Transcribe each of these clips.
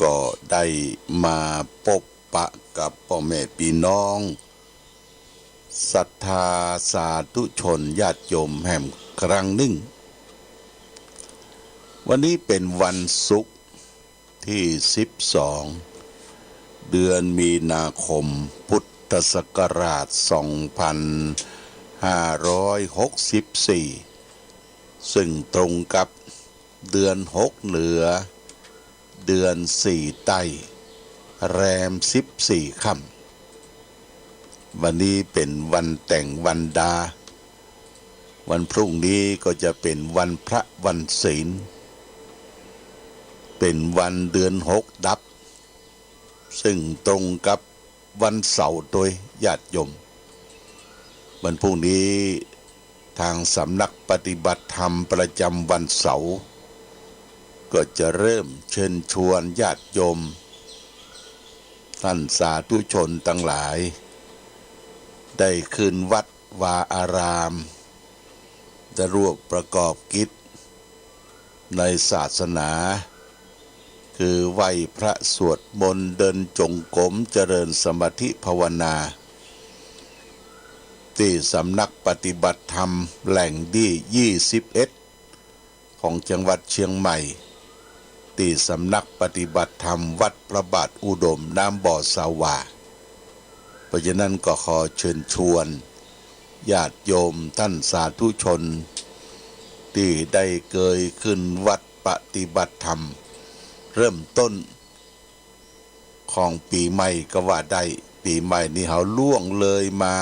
ก็ได้มาพบปะกับพ่อแม่พี่น้องศรัทธาสาธุชนญาติโยมแห่งครั้งหนึ่งวันนี้เป็นวันศุกร์ที่12เดือนมีนาคมพุทธศักราช2564ซึ่งตรงกับเดือน6เหนือเดือน4ใต้แรม14ค่ำวันนี้เป็นวันแต่งวันดาวันพรุ่งนี้ก็จะเป็นวันพระวันศีลเป็นวันเดือน6ดับซึ่งตรงกับวันเสาร์โดยญาติโยมวันพรุ่งนี้ทางสำนักปฏิบัติธรรมประจำวันเสาร์ก็จะเริ่มเชิญชวนญาติโยมท่านสาธุชนทั้งหลายได้ขึ้นวัดวาอารามจะร่วมประกอบกิจในศาสนาคือไหว้พระสวดมนต์เดินจงกรมเจริญสมาธิภาวนาที่สำนักปฏิบัติธรรมแหล่งที่21ของจังหวัดเชียงใหม่ที่สำนักปฏิบัติธรรมวัดพระบาทอุดมน้ำบ่อสาวาเพราะฉะนั้นก็ขอเชิญชวนญาติโยมท่านสาธุชนที่ได้เคยขึ้นวัดปฏิบัติธรรมเริ่มต้นของปีใหม่ก็ว่าได้ปีใหม่นี้เขาล่วงเลยมา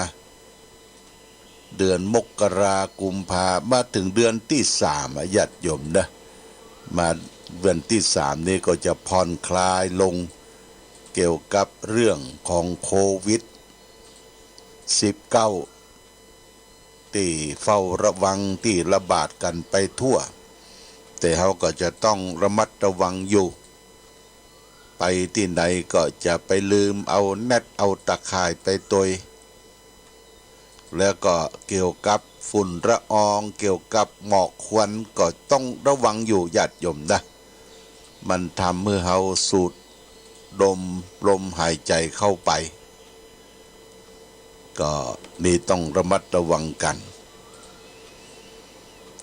เดือนมกรากุมภามาถึงเดือนที่3ญาติโยมนะมาเดือนที่3นี้ก็จะผ่อนคลายลงเกี่ยวกับเรื่องของโควิด19ที่เฝ้าระวังที่ระบาดกันไปทั่วแต่เขาก็จะต้องระมัดระวังอยู่ไปที่ไหนก็จะไปลืมเอาแนตเอาตะข่ายไปตยแล้วก็เกี่ยวกับฝุ่นละอองเกี่ยวกับหมอกควันก็ต้องระวังอยู่ญาติโยมนะมันทำเมื่อเราสูดดมลมหายใจเข้าไปก็นี่ต้องระมัดระวังกัน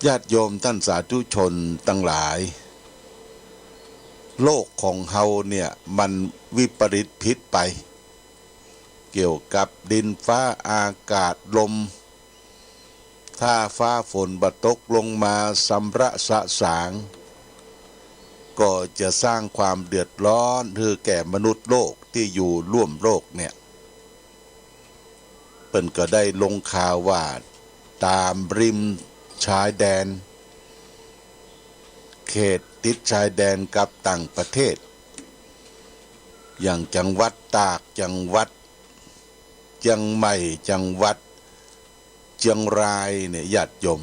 ญาติโยมท่านสาธุชนทั้งหลายโลกของเฮาเนี่ยมันวิปริตพิษไปเกี่ยวกับดินฟ้าอากาศลมถ้าฟ้าฝนบตกลงมาสำระสะสางก็จะสร้างความเดือดร้อนคือแก่มนุษย์โลกที่อยู่ร่วมโลกเนี่ยเพิ่นก็ได้ลงข่าวว่าตามริมชายแดนเขตติดชายแดนกับต่างประเทศอย่างจังหวัดตากจังหวัดเชียงใหม่จังหวัดเชียงรายเนี่ยญาติโยม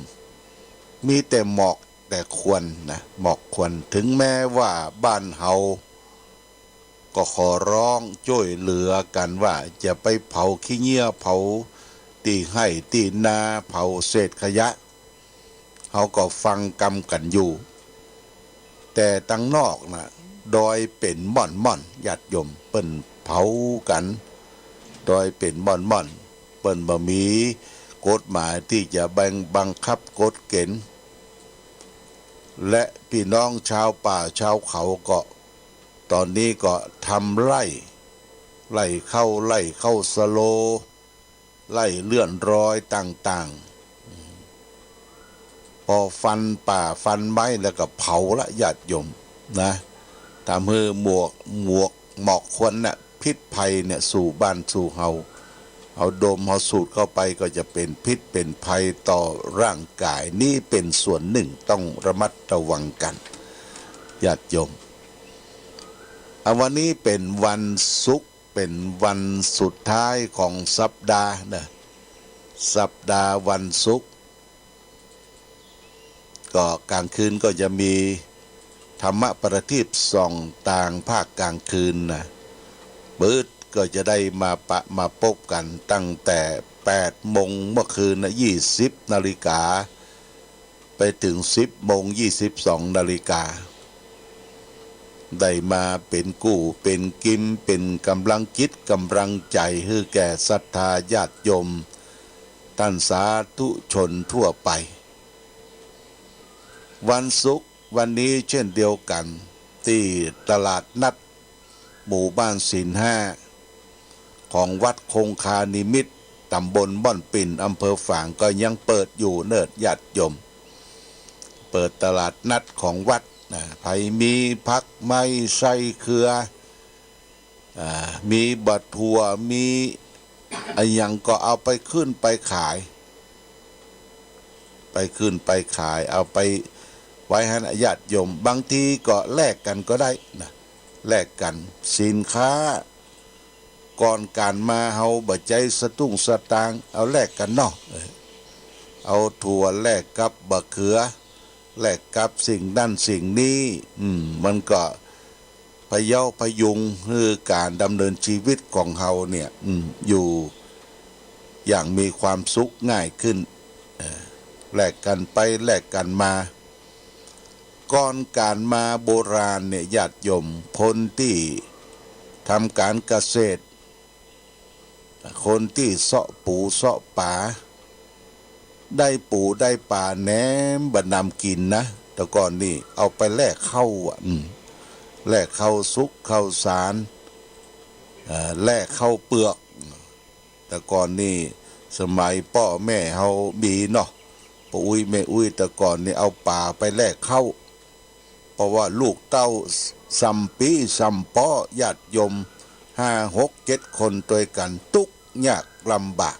มีแต่หมอกแต่ควันนะหมอกควันถึงแม้ว่าบ้านเฮาก็ขอร้องช่วยเหลือกันว่าจะไปเผาขี้เหี้ยเผาตีให้ตีนาเผาเศษขยะเฮาก็ฟังกำกันอยู่แต่ตั้งนอกนะโดยเป็นม่อนญาติโยมเปิ้นเผากันโดยเป็นม่อนเปิ้นบ่มีกฎหมายที่จะบังคับกฎเกณฑ์และพี่น้องชาวป่าชาวเขาก็ตอนนี้ก็ทำไล่เข้าสโลไล่เลื่อนรอยต่างๆพอฟันป่าฟันไม้แล้วก็เผาละญาติโยมนะทำให้หมอกควันน่ะพิษภัยเนี่ยสู่บ้านสู่เฮาเอาดมเอาสูดเข้าไปก็จะเป็นพิษเป็นภัยต่อร่างกายนี่เป็นส่วนหนึ่งต้องระมัดระวังกันญาติโยมวันนี้เป็นวันศุกร์เป็นวันสุดท้ายของสัปดาห์นะสัปดาห์วันศุกร์ก็กลางคืนก็จะมีธรรมประทีปส่องต่างภาคกลางคืนนะเบิดก็จะได้มาพบกันตั้งแต่8 โมงเมื่อคืนนะ20 นาฬิกาไปถึง10 โมง 22 นาฬิกา ได้มาเป็นกู้เป็นกิมเป็นกำลังจิตกำลังใจให้แก่ศรัทธาญาติโยมท่านสาธุชนทั่วไปวันศุกร์วันนี้เช่นเดียวกันที่ตลาดนัดหมู่บ้านศีลห้าของวัดคงคานิมิตรตำบลบ่อนปิ่นอำเภอฝางก็ยังเปิดอยู่เนิดญาติโยมเปิดตลาดนัดของวัดใครมีพักไม้ไส้เครือมีบัตรทัวมีอะไรยังก็เอาไปขึ้นไปขายเอาไปไว้ให้ญาติโยมบางทีก็แลกกันก็ได้นะแลกกันสินค้าก่อนการมาเฮาบ่ใจสตุ้งสตางเอาแลกกันเนาะเอาถั่วแลกกับบะเขือแลกกับสิ่งนั่นสิ่งนี้มันก็พเยาพยุงคือการดำเนินชีวิตของเฮาเนี่ยอยู่อย่างมีความสุขง่ายขึ้นแลกกันไปแลกกันมาก่อนการมาโบราณเนี่ยญาติโยมคนที่ทำการเกษตรคนที่เสาะปูเสาะป่าได้ปูได้ป่าแหนมบนำกินนะแต่ก่อนนี่เอาไปแลกข้าวแลกข้าวสุกข้าวสารแลกข้าวเปลือกแต่ก่อนนี่สมัยพ่อแม่เฮามีเนาะปู่อุ้ยแม่อุ้ยแต่ก่อนนี่เอาป่าไปแลกข้าวเพราะว่าลูกเต้าสัมปีสัมป้อญาติโยม5 6 7 คนตัวกันทุกข์ยากลำบาก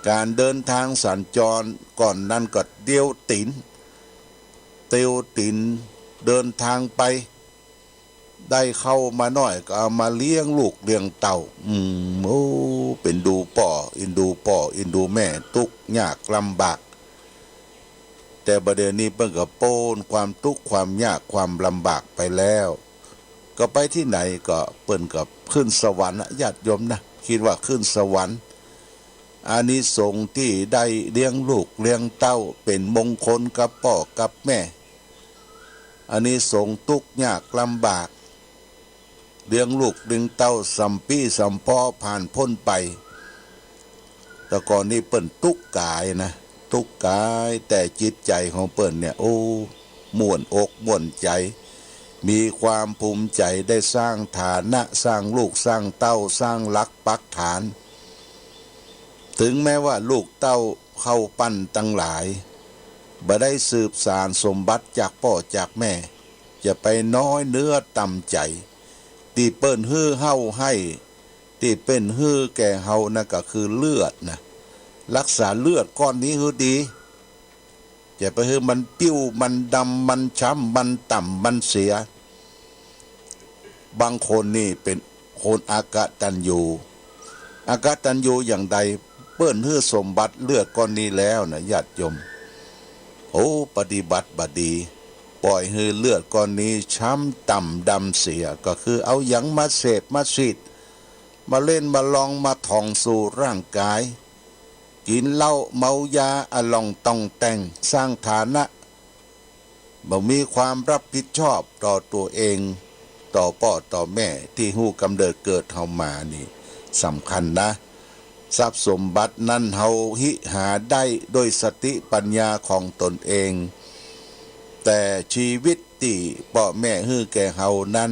การเดินทางสัญจรก่อนนั้นก็เตียวตินเดินทางไปได้เข้ามาหน่อยก็เอามาเลี้ยงลูกเลี้ยงเต่าโอ้เป็นดูป่ออินดูแม่ทุกข์ยากลำบากแต่ประเดี๋ยวนี้เพิ่งก็โป้นความทุกข์ความยากความลำบากไปแล้วก็ไปที่ไหนก็เปิ้นกับขึ้นสวรรค์ญาติโยมนะคิดว่าขึ้นสวรรค์อานิสงส์ที่ได้เลี้ยงลูกเลี้ยงเต้าเป็นมงคลกับพ่อกับแม่อานิสงส์ทุกข์ยากลำบากเลี้ยงลูกเลี้ยงเต้าสัมปี้สัมปอผ่านพ้นไปแต่ก่อนนี้เปิ้นทุกข์กายนะทุกข์กายแต่จิตใจของเปิ้นเนี่ยโอ้ม่วนอกม่วนใจมีความภูมิใจได้สร้างฐานะสร้างลูกสร้างเต้าสร้างหลักปักฐานถึงแม้ว่าลูกเต้าเข้าปั้นตั้งหลายบ่ได้สืบสานสมบัติจากพ่อจากแม่จะไปน้อยเนื้อต่ำใจที่เปิ้นฮื้อเฮาให้ที่เป็นฮื้อแก่เฮานั่นก็คือเลือดนะรักษาเลือดก้อนนี้ฮื้อดีอย่าไปฮื้อมันปิ้วมันดำมันช้ำมันต่ำมันเสียบางคนนี่เป็นคนอากตัญญูอย่างใดเปิ้นฮื้อสมบัติเลือดก้อนนี้แล้วนะญาติโยมโอ้ปฏิบัติบดีปล่อยให้เลือดก้อนนี้ช้ำต่ำดำเสียก็คือเอาหยังมาเสพมาฉีดมาเล่นมาลองมาท่องสู่ร่างกายกินเหล้าเมายาอลองต้องแต่งสร้างฐานะบ่มีความรับผิดชอบต่อตัวเองต่อพ่อต่อแม่ที่ฮู้กำเนิดเกิดเฮามานี่สำคัญนะทรัพย์สมบัตินั้นเฮาหิหาได้โดยสติปัญญาของตนเองแต่ชีวิตที่พ่อแม่ฮื้อแก่เฮานั้น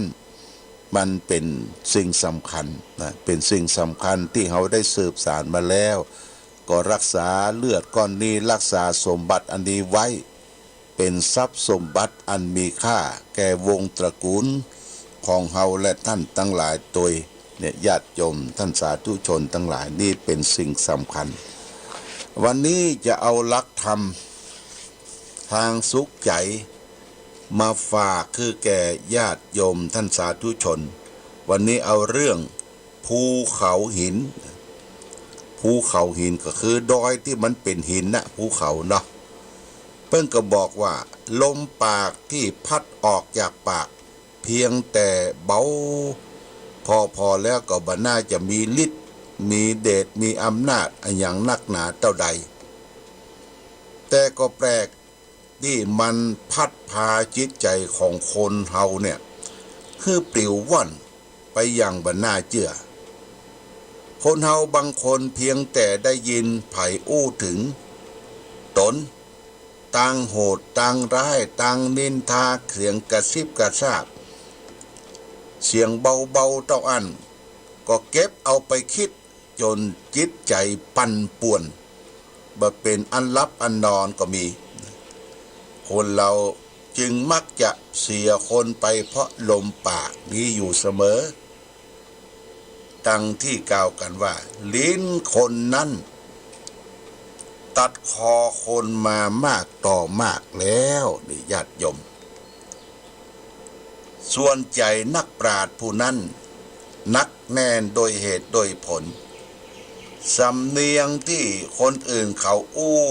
มันเป็นสิ่งสำคัญนะเป็นสิ่งสำคัญที่เฮาได้สืบสานมาแล้วก็รักษาเลือดก้อนนี้รักษาสมบัติอันนี้ไว้เป็นทรัพย์สมบัติอันมีค่าแก่วงตระกูลของเฮาและท่านทั้งหลายตัวเนี่ยญาติโยมท่านสาธุชนทั้งหลายนี่เป็นสิ่งสำคัญวันนี้จะเอาหลักธรรมทางสุขใจมาฝากคือแก่ญาติโยมท่านสาธุชนวันนี้เอาเรื่องภูเขาหินก็คือดอยที่มันเป็นหินนะภูเขาเนาะเพิ่งก็บอกว่าลมปากที่พัดออกจากปากเพียงแต่เบาพอแล้วก็บ่น่าจะมีฤทธิ์มีเดชมีอำนาจอย่างนักหนาเท่าใดแต่ก็แปลก ที่มันพัดพาจิตใจของคนเฮาเนี่ยคือปลิวว่อนไปอย่างบรรณาเจือคนเฮาบางคนเพียงแต่ได้ยินไผ่อู้ถึงตนต่างโหดต่างร้ายต่างนินทาเสียงกระซิบกระซาบเสียงเบาๆเต้าอันก็เก็บเอาไปคิดจนจิตใจปั่นป่วนบ่เป็นอันลับอันนอนก็มีคนเราจึงมักจะเสียคนไปเพราะลมปากนี้อยู่เสมอดังที่กล่าวกันว่าลิ้นคนนั้นตัดคอคนมามากต่อมากแล้วนี่ญาติโยมส่วนใจนักปราชญ์ผู้นั้นนักแน่นโดยเหตุโดยผลสำเนียงที่คนอื่นเขาอู้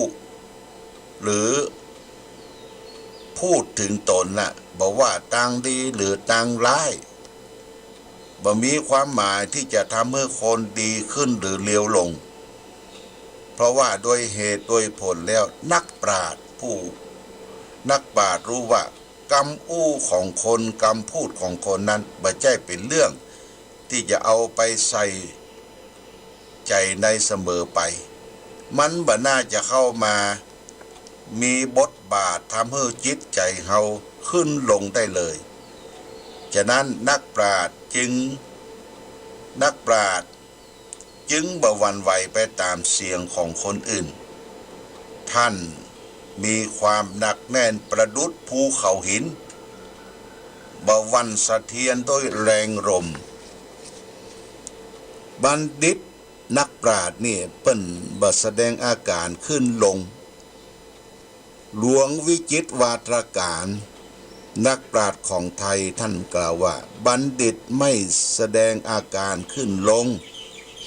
หรือพูดถึงตนน่ะบอกว่าต่างดีหรือต่างร้ายบ่มีความหมายที่จะทำให้คนดีขึ้นหรือเลวลงเพราะว่าโดยเหตุโดยผลแล้วนักปราชญ์รู้ว่ากรรมอู้ของคนกรรมพูดของคนนั้นบ่ใช่เป็นเรื่องที่จะเอาไปใส่ใจในเสมอไปมันบ่น่าจะเข้ามามีบทบาททำให้จิตใจเฮาขึ้นลงได้เลยฉะนั้นนักปราชญ์จึงบ่หวั่นไหวไปตามเสียงของคนอื่นท่านมีความหนักแน่นประดุจภูเขาหินบ่หวั่นสะเทือนด้วยแรงลมบัณฑิตนักปราชญ์นี่เปิ้นบ่แสดงอาการขึ้นลงหลวงวิจิตรวาทการนักปราชญ์ของไทยท่านกล่าวว่าบัณฑิตไม่แสดงอาการขึ้นลง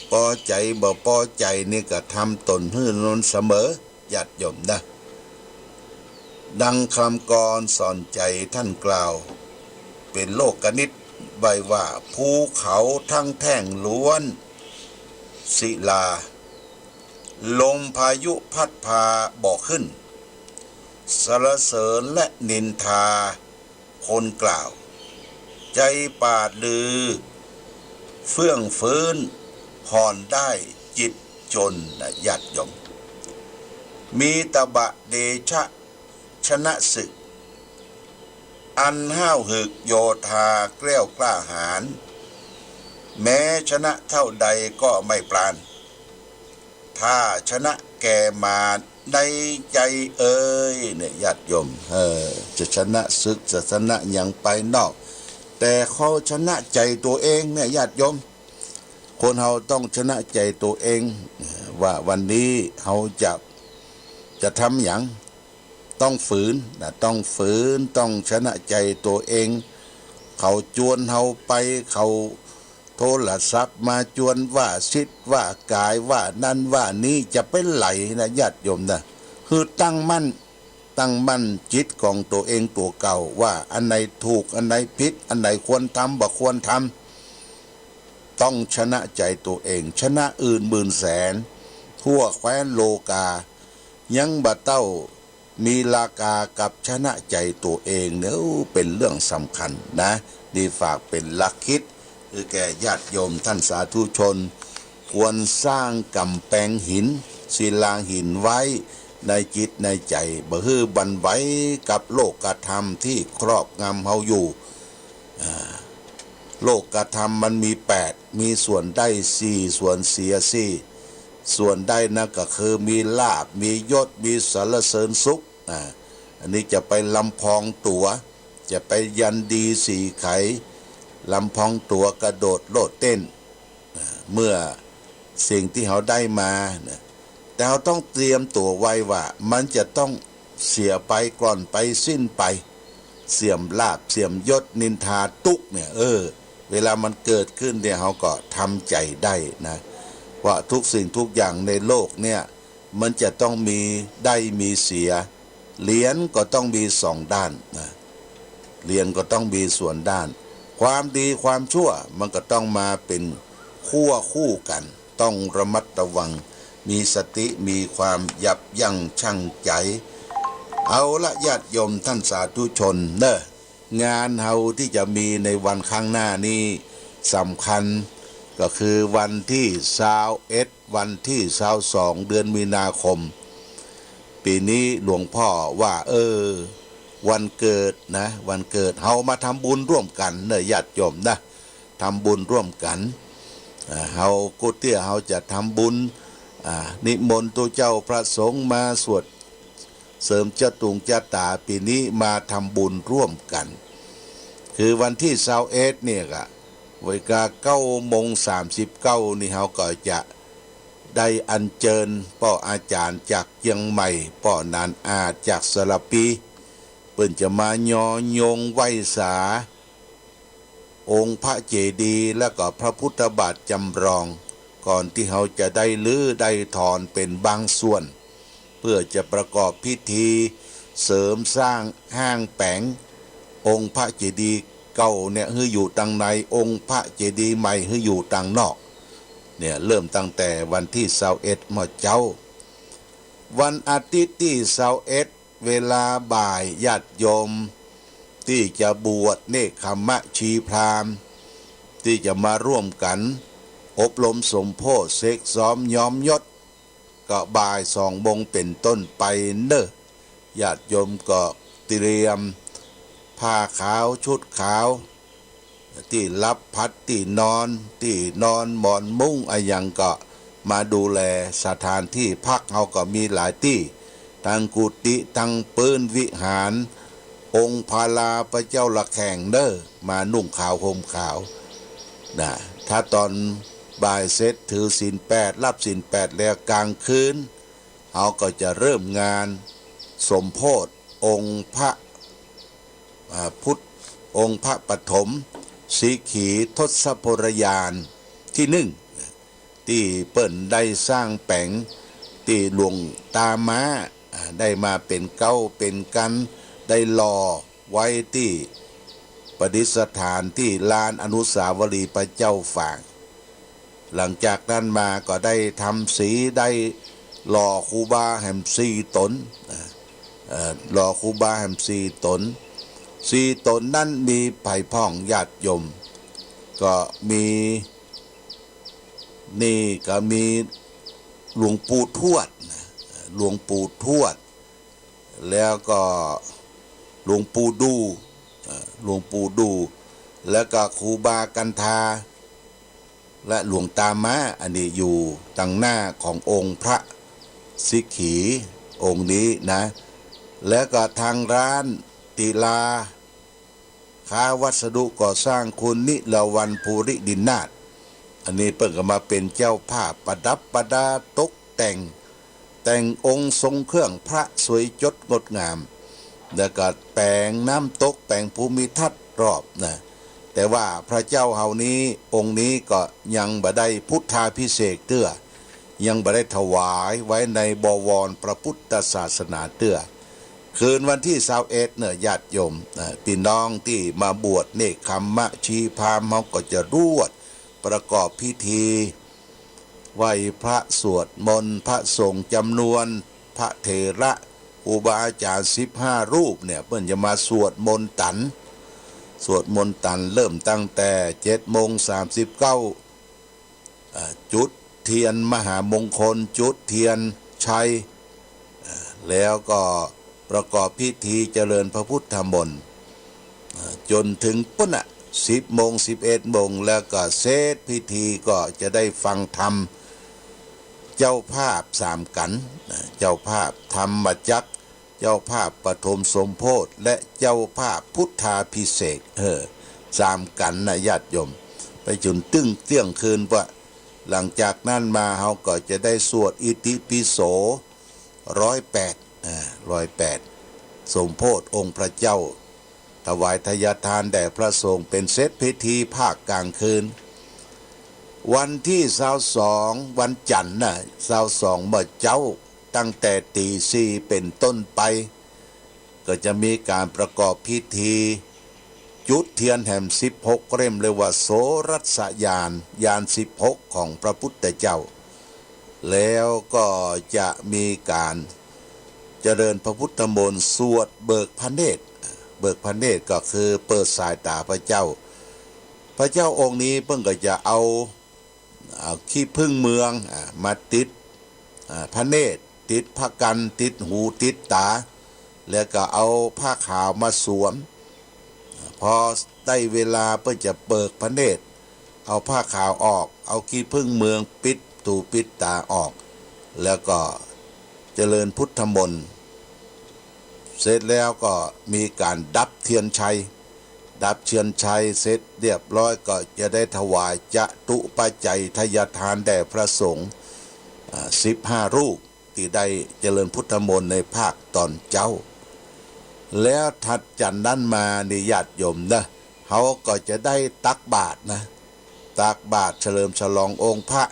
พอใจบ่พอใจนี่ก็ทำตนให้นนเสมอญาติโยมนะดังคำกรสอนใจท่านกล่าวเป็นโลกนิตไว้ว่าภูเขาทั้งแท่งล้วนศิลาลมพายุพัดพาบอกขึ้นสรรเสริญและนินทาคนกล่าวใจปาดลือเฟื่องฟื้นห่อนได้จิตจนญาติโยมมีตบะเดชะชนะศึกอันห้าวหึกโยธาแกล้วกล้าหาญแม้ชนะเท่าใดก็ไม่ปราณถ้าชนะแก่มาในใจเอ่ยเนี่ยญาติโยมจะชนะศึกจะชนะอย่างไปนอกแต่เขาชนะใจตัวเองเนี่ยญาติโยมคนเราต้องชนะใจตัวเองว่าวันนี้เขาจะทำอย่างต้องฝืนต้องชนะใจตัวเองเขาจวนเขาไปเขาโทรศัพท์มาจวนว่าสิทธิ์ว่ากายว่านั่นว่านี้จะเป็นไหลนะญาติโยมนะคือตั้งมั่นจิตของตัวเองตัวเก่าว่าอันไหนถูกอันไหนผิดอันไหนควรทำบ่ควรทำต้องชนะใจตัวเองชนะอื่นหมื่นแสนทั่วแคว้นโลกายังบ่เต้ามีลากากับชนะใจตัวเองเนี่ยเป็นเรื่องสำคัญนะดีฝากเป็นหลักคิดคือแก่ญาติโยมท่านสาธุชนควรสร้างกำแพงหินศิลาหินไว้ในจิตในใจบ่ฮื้อบันไหวกับโลกธรรมที่ครอบงำเฮาอยู่โลกธรรมมันมี8มีส่วนได้4ส่วนเสีย4ส่วนได้นะก็คือมีลาภมียศมีสรรเสริญสุขอันนี้จะไปลำพองตัวจะไปยันดีสี่ไขลำพองตัวกระโดดโลดเต้นเมื่อสิ่งที่เขาได้มาแต่เราต้องเตรียมตัวไว้ว่ามันจะต้องเสียไปก่อนไปสิ้นไปเสื่อมลาภเสื่อมยศนินทาทุกเนี่ยเวลามันเกิดขึ้นเนี่ยเขาก็ทำใจได้นะว่าทุกสิ่งทุกอย่างในโลกเนี่ยมันจะต้องมีได้มีเสียเหรียญก็ต้องมี2ด้านนะเหรียญก็ต้องมีส่วนด้านความดีความชั่วมันก็ต้องมาเป็นคู่กันต้องระมัดระวังมีสติมีความยับยั้งชั่งใจ เอาละญาติโยมท่านสาธุชนเนอะงานเฮาที่จะมีในวันข้างหน้านี้สำคัญก็คือวันที่21วันที่22เดือนมีนาคมปีนี้หลวงพ่อว่าวันเกิดนะวันเกิดเฮามาทำบุญร่วมกันเนอะญาติโยมนะทำบุญร่วมกันเฮากุฏิเฮาจะทำบุญนิมนต์ตัวเจ้าพระสงฆ์มาสวดเสริมเจ้าตุงเจ้าตาปีนี้มาทำบุญร่วมกันคือวันที่21เนี่ยก็เวลา9:39นี่เฮาก็จะได้อัญเชิญพ่ออาจารย์จากเชียงใหม่พ่อนานอาจากสระปีเปิ้นจะมายอยงไหว้สาองค์พระเจดีย์และก็พระพุทธบาทจำลองก่อนที่เฮาจะได้ลื้อได้ถอนเป็นบางส่วนเพื่อจะประกอบพิธีเสริมสร้างห้างแปงองค์พระเจดีย์เก่าเนี่ยให้อยู่ตังในองค์พระเจดีย์ใหม่ให้อยู่ตังนอกเนี่ยเริ่มตั้งแต่วันที่21มเจ้าวันอาทิตย์ที่21เวลาบ่ายญาติโยมที่จะบวชเนกขมะชีพราหมณ์ที่จะมาร่วมกันอบรมสมโภชเสกซ้อมย้อมยศก็บ่าย2 โมงเป็นต้นไปเนอะญาติโยมก็เตรียมผ้าขาวชุดขาวที่รับพัดที่นอนหมอนมุ้งอะไรอย่างก็มาดูแลสถานที่พักเขาก็มีหลายที่ทั้งกุฏิทั้งปืนวิหารองค์พาลาพระเจ้าละแข่งเด้อมานุ่งขาวห่มขาวนะถ้าตอนบ่ายเสร็จถือศีล8รับศีล8แล้วกลางคืนเขาก็จะเริ่มงานสมโภชองค์พระพุทธองค์พระปฐมสีขีทศพลยานที่1ที่เปิ้นได้สร้างแปงที่หลวงตาม้าได้มาเป็นเก้าเป็นกันได้หล่อไว้ที่ประดิษฐานที่ลานอนุสาวรีย์พระเจ้าฝางหลังจากนั้นมาก็ได้ทำสีได้หล่อครูบาแห่ม4 ตนหล่อครูบาแห่ม4 ตน4 ตนนั้นมีไผ่พ่องญาติโยมก็มีหลวงปู่ทวดหลวงปู่ทวดแล้วก็หลวงปู่ดูแล้วก็ครูบากันธาและหลวงตาม้าอันนี้อยู่ตังหน้าขององค์พระสิกขีองค์นี้นะแล้วก็ทางร้านติลาค้าวัสดุก่อสร้างคุณนิลวันภูริดินนาถอันนี้เพิ่งก็มาเป็นเจ้าภาพประดับประดาตกแต่งองค์ทรงเครื่องพระสวยจดงดงามแล้วก็แปลงน้ำตกแปลงภูมิทัศน์รอบนะแต่ว่าพระเจ้าเฮานี้องค์นี้ก็ยังบ่ได้พุทธาภิเษกเตื้อยังบ่ได้ถวายไว้ในบวรพระพุทธศาสนาเตื้อคืนวันที่21เนี่ยญาติโยมพี่น้องที่มาบวชเนกขัมมะชีพราหมณ์เขาก็จะรวดประกอบพิธีไหว้พระสวดมนต์พระสงฆ์จำนวนพระเถระครูบาอาจารย์15 รูปเนี่ยเพิ่นจะมาสวดมนต์ตันเริ่มตั้งแต่7:39จุดเทียนมหามงคลจุดเทียนชัยแล้วก็ประกอบพิธีเจริญพระพุทธมนต์จนถึงปุ่น10 โมง 11 โมงแล้วก็เสร็จพิธีก็จะได้ฟังธรรมเจ้าภาพ3 กันเจ้าภาพธรรมจักรเจ้าภาพปฐมสมโภชและเจ้าภาพพุทธาภิเษก3 กันนะญาติโยมไปจนตึ้งเที่ยงคืนว่าหลังจากนั้นมาเขาก็จะได้สวดอิติปิโส108สมโภชองค์พระเจ้าถวายทายทานแด่พระสงฆ์เป็นเซตพิธีภาคกลางคืนวันที่22วันจันทร์นะ22เมื่อเจ้าตั้งแต่ตี 4เป็นต้นไปก็จะมีการประกอบพิธีจุดเทียนแห่ม16 เล่มเรียกว่าโสรัสยาน16ของพระพุทธเจ้าแล้วก็จะมีการเจ จริญพระพุทธมนต์สวดเบิกพระเนตรเบิกพระเนตรก็คือเปิดสายตาพระเจ้าองค์นี้เพิ่งก็จะเอาขี้พึ่งเมืองมาติดพระเนตรติดพระกันติดหูติดตาแล้วก็เอาผ้าขาวมาสวมพอได้เวลาเพื่อจะเบิกพระเนตรเอาผ้าขาวออกเอาขี้พึ่งเมืองปิดตูปิดตาออกแล้วก็เจริญพุทธมนต์เสร็จแล้วก็มีการดับเทียนชัยเสร็จเรียบร้อยก็จะได้ถวายจตุปัจจัยทายทานแด่พระสงฆ์15 รูปที่ได้เจริญพุทธมนต์ในภาคตอนเจ้าแล้วถัดจากนั้นมานิญาติโยมนะเขาก็จะได้ตักบาตรนะตักบาตรเฉลิมฉลององค์พระ